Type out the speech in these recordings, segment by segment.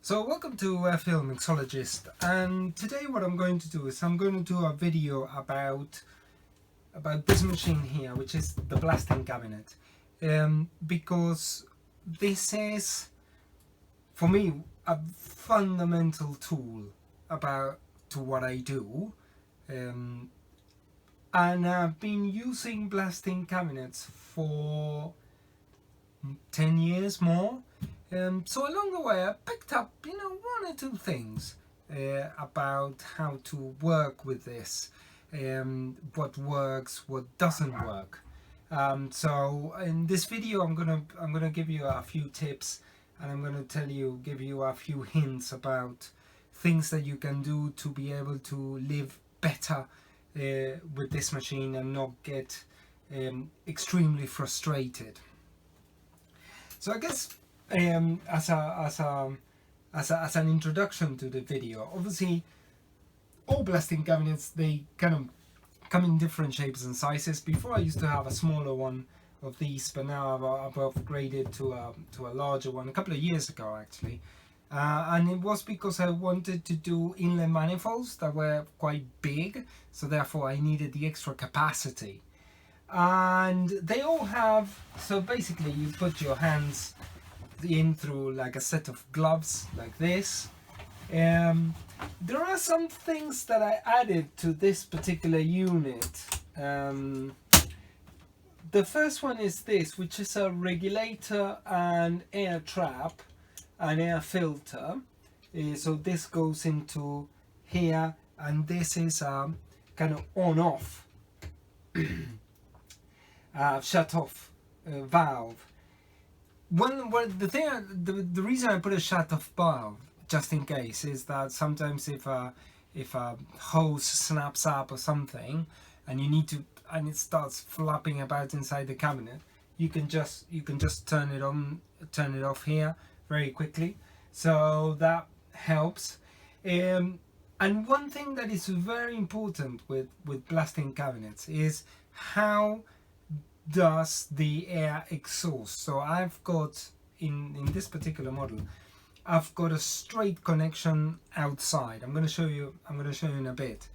So welcome to Film Mixologist, and today what I'm going to do is I'm going to do a video about this machine here, which is the blasting cabinet, because this is for me a fundamental tool to what I do, and I've been using blasting cabinets for 10 years more. So along the way I picked up, one or two things about how to work with this, what works, what doesn't work. So in this video I'm gonna give you a few tips, and I'm gonna give you a few hints about things that you can do to be able to live better with this machine and not get extremely frustrated. So I guess as an introduction to the video, obviously all blasting cabinets, they kind of come in different shapes and sizes. Before I used to have a smaller one of these, but now I've upgraded to a larger one a couple of years ago actually, and it was because I wanted to do inlet manifolds that were quite big, so therefore I needed the extra capacity. And they all have, so basically you put your hands in through like a set of gloves like this. There are some things that I added to this particular unit. The first one is this, which is a regulator and air trap and air filter. So this goes into here, and this is kind of on off shut off valve. The reason I put a shut off valve, just in case, is that sometimes if a hose snaps up or something and you need to, and it starts flapping about inside the cabinet, you can just turn it on, turn it off here very quickly. So that helps. And one thing that is very important with blasting cabinets is how does the air exhaust. So I've got in this particular model, I've got a straight connection outside. I'm going to show you in a bit,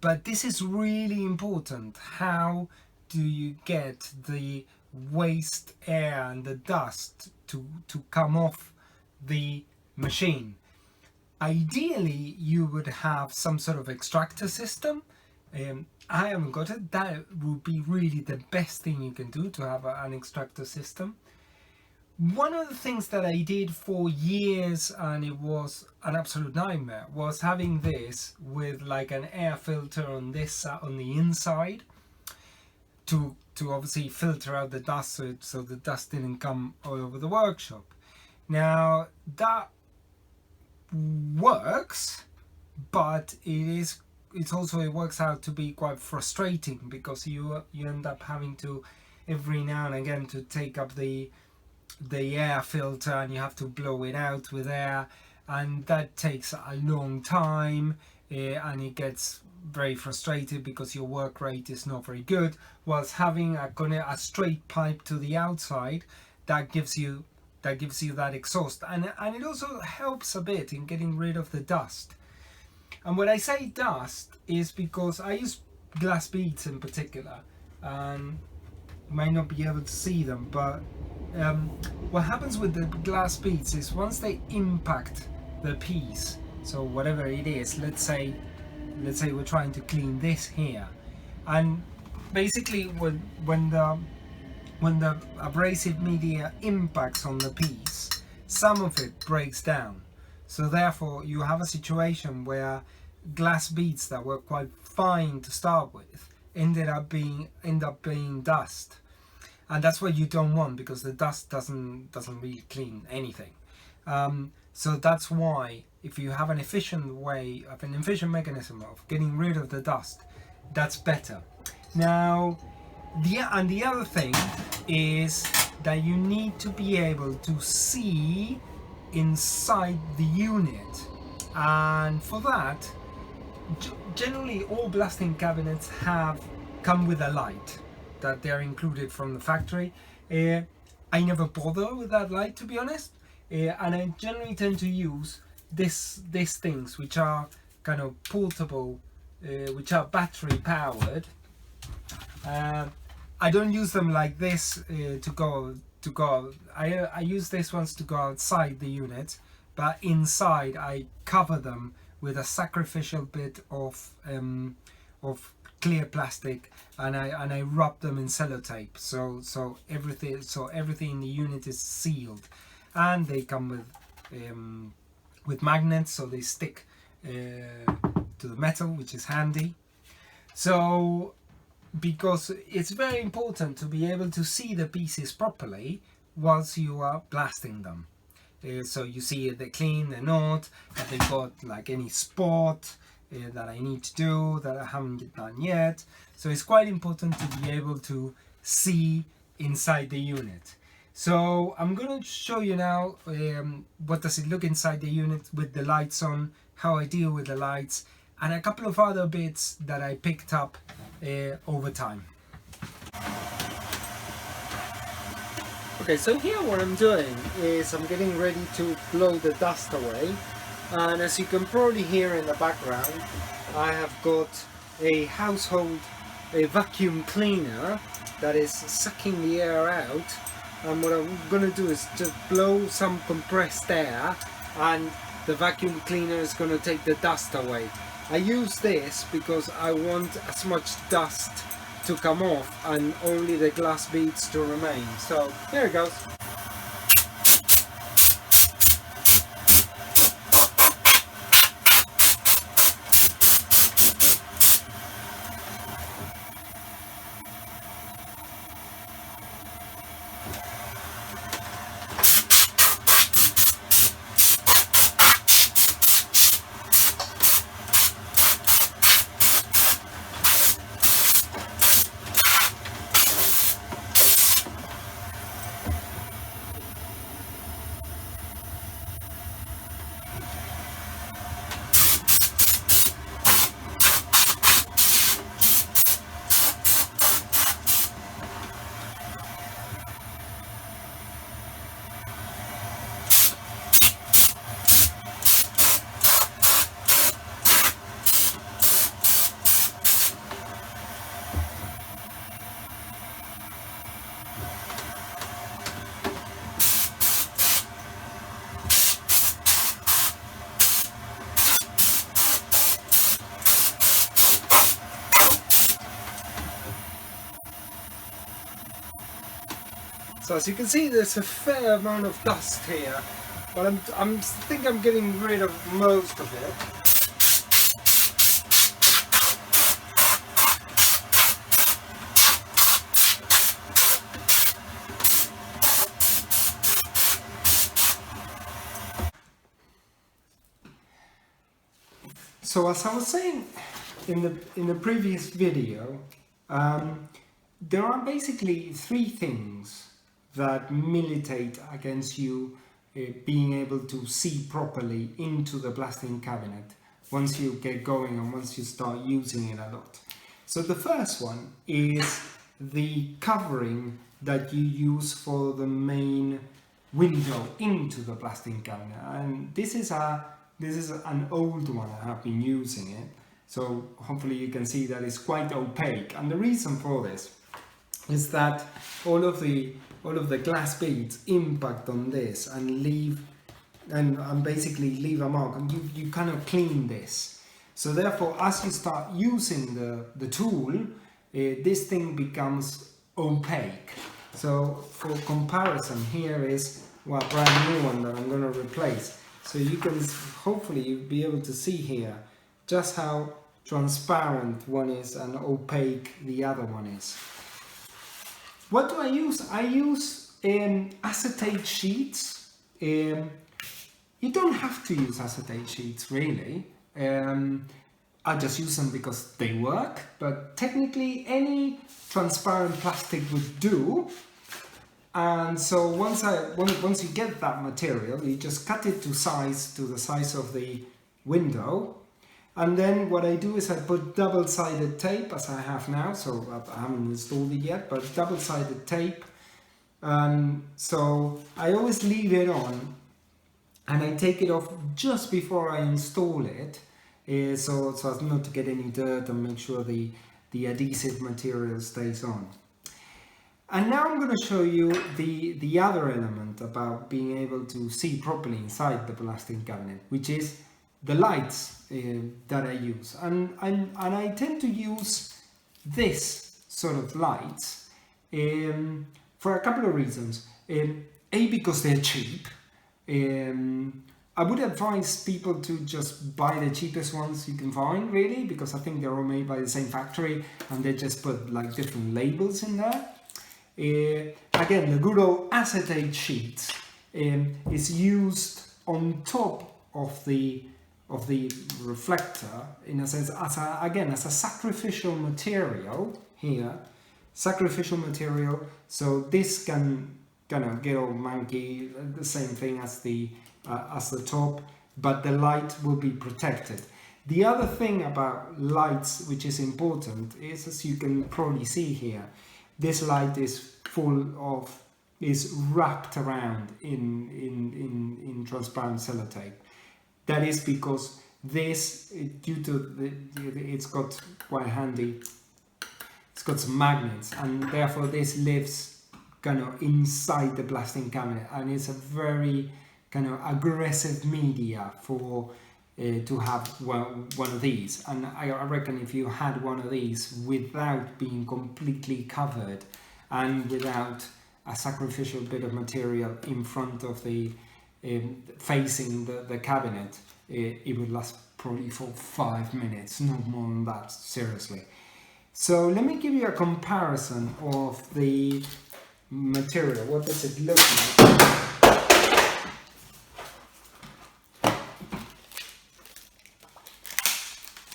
but this is really important. How do you get the waste air and the dust to come off the machine? Ideally you would have some sort of extractor system. I haven't got it. That would be really the best thing you can do, to have an extractor system. One of the things that I did for years, and it was an absolute nightmare, was having this with like an air filter on this on the inside to obviously filter out the dust, so the dust didn't come all over the workshop. Now that works, but it works out to be quite frustrating, because you end up having to every now and again to take up the air filter, and you have to blow it out with air, and that takes a long time, and it gets very frustrated because your work rate is not very good. Whilst having a straight pipe to the outside, that gives you that exhaust, and it also helps a bit in getting rid of the dust. And when I say dust is because I use glass beads in particular, and you might not be able to see them, but what happens with the glass beads is once they impact the piece, so whatever it is, let's say we're trying to clean this here, and basically when the abrasive media impacts on the piece, some of it breaks down. So therefore you have a situation where glass beads that were quite fine to start with end up being dust, and that's what you don't want, because the dust doesn't really clean anything. So that's why if you have an efficient mechanism of getting rid of the dust, that's better. Now the other thing is that you need to be able to see inside the unit, and for that generally all blasting cabinets come with a light that they're included from the factory. I never bother with that light, to be honest. and I generally tend to use these things which are kind of portable, which are battery powered. I don't use them like this to go. I use these ones to go outside the unit, but inside I cover them with a sacrificial bit of clear plastic, and I rub them in sellotape, so everything in the unit is sealed, and they come with magnets, so they stick to the metal, which is handy. So because it's very important to be able to see the pieces properly whilst you are blasting them. So you see they're clean, they're not, if they've got like any spot that I need to do that I haven't done yet. So it's quite important to be able to see inside the unit. So I'm going to show you now what does it look inside the unit with the lights on, how I deal with the lights, and a couple of other bits that I picked up over time. Okay, so here what I'm doing is I'm getting ready to blow the dust away, and as you can probably hear in the background, I have got a vacuum cleaner that is sucking the air out, and what I'm going to do is just blow some compressed air, and the vacuum cleaner is going to take the dust away. I use this because I want as much dust to come off and only the glass beads to remain. So here it goes. So as you can see, there's a fair amount of dust here, but I think I'm getting rid of most of it. So as I was saying in the previous video, there are basically three things that militate against you being able to see properly into the blasting cabinet once you get going and once you start using it a lot. So the first one is the covering that you use for the main window into the blasting cabinet, and this is an old one. I have been using it, so hopefully you can see that it's quite opaque, and the reason for this is that all of the glass beads impact on this and basically leave a mark, and you kind of clean this. So therefore, as you start using the tool, this thing becomes opaque. So for comparison, here is a brand new one that I'm going to replace. So you can hopefully be able to see here just how transparent one is and opaque the other one is. What do I use? I use acetate sheets. You don't have to use acetate sheets really. I just use them because they work, but technically any transparent plastic would do. And so once you get that material, you just cut it to the size of the window. And then what I do is I put double-sided tape, as I have now, so I haven't installed it yet, but double-sided tape. So I always leave it on and I take it off just before I install it, so as not to get any dirt and make sure the adhesive material stays on. And now I'm going to show you the other element about being able to see properly inside the blasting cabinet, which is the lights that I use. And I tend to use this sort of lights for a couple of reasons. A, because they're cheap. I would advise people to just buy the cheapest ones you can find, really, because I think they're all made by the same factory and they just put like different labels in there. Again, the good old acetate sheet is used on top of the reflector, in a sense, as a sacrificial material here, sacrificial material. So this can kind of get all manky, the same thing as the top, but the light will be protected. The other thing about lights, which is important, is, as you can probably see here, this light is wrapped around in transparent sellotape. That is because this, due to it's got quite handy, it's got some magnets, and therefore this lives kind of inside the blasting cabinet, and it's a very kind of aggressive media for to have one of these. And I reckon if you had one of these without being completely covered and without a sacrificial bit of material in front of the facing the cabinet, it would last probably for 5 minutes, no more than that, seriously. So let me give you a comparison of the material. What does it look like?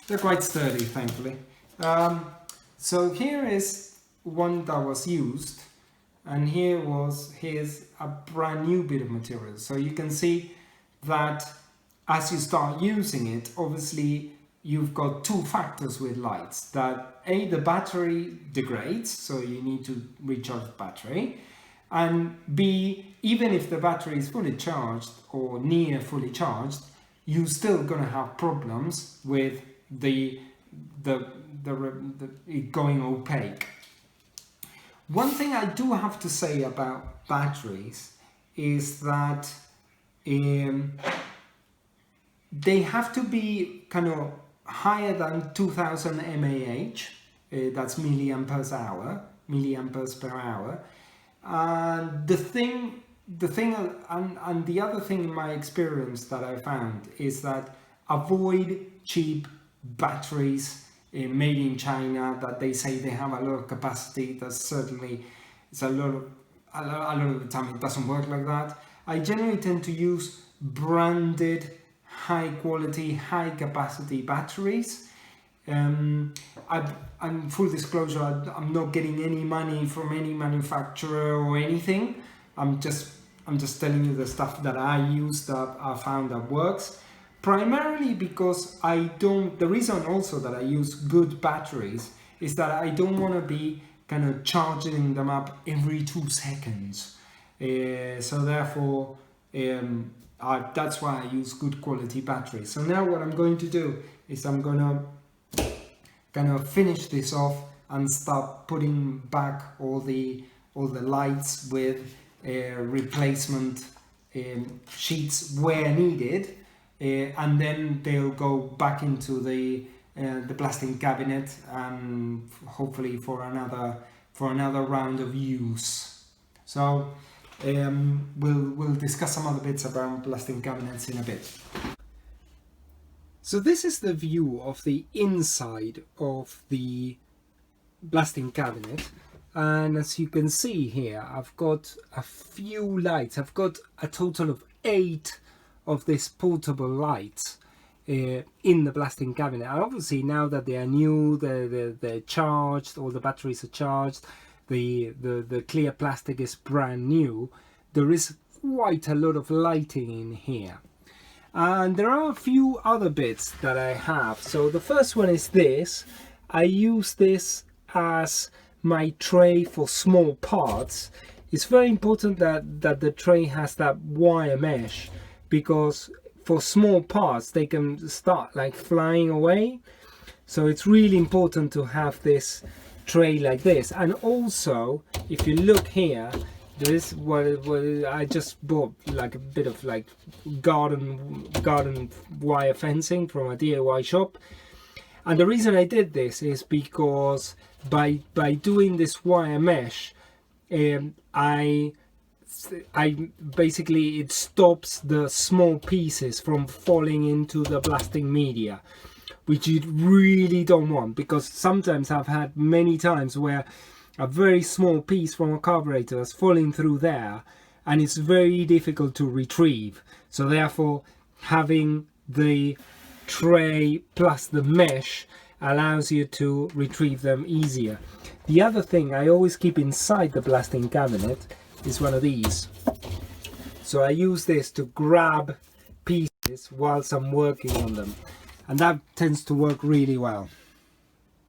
They're quite sturdy, thankfully. So here is one that was used, and here's a brand new bit of material. So you can see that as you start using it, obviously you've got two factors with lights. That A, the battery degrades, so you need to recharge the battery, and B, even if the battery is fully charged or near fully charged, you're still gonna have problems with it going opaque. One thing I do have to say about batteries is that they have to be kind of higher than 2000 mAh, that's milliamperes per hour. And the other thing in my experience that I found is that avoid cheap batteries made in China that they say they have a lot of capacity. That's certainly, it's a lot of the time it doesn't work like that. I generally tend to use branded high quality, high capacity batteries. I'm full disclosure, I'm not getting any money from any manufacturer or anything. I'm just telling you the stuff that I use that I found that works. Primarily because the reason also that I use good batteries is that I don't want to be kind of charging them up every 2 seconds. So therefore, that's why I use good quality batteries. So now what I'm going to do is I'm going to kind of finish this off and start putting back all the lights with replacement sheets where needed. And then they'll go back into the blasting cabinet, and hopefully for another round of use. So we'll discuss some other bits about blasting cabinets in a bit. So this is the view of the inside of the blasting cabinet, and as you can see here, I've got a few lights. I've got a total of 8 of these portable lights in the blasting cabinet. And obviously now that they are new, they're charged, all the batteries are charged, the clear plastic is brand new, there is quite a lot of lighting in here. And there are a few other bits that I have. So the first one is this. I use this as my tray for small parts. It's very important that the tray has that wire mesh, because for small parts they can start like flying away. So it's really important to have this tray like this. And also, if you look here, this is what I just bought, like a bit of like garden wire fencing from a DIY shop. And the reason I did this is because by doing this wire mesh, I basically, it stops the small pieces from falling into the blasting media, which you really don't want, because sometimes I've had many times where a very small piece from a carburetor is falling through there and it's very difficult to retrieve. So therefore, having the tray plus the mesh allows you to retrieve them easier. The other thing I always keep inside the blasting cabinet is one of these. So I use this to grab pieces whilst I'm working on them, and that tends to work really well.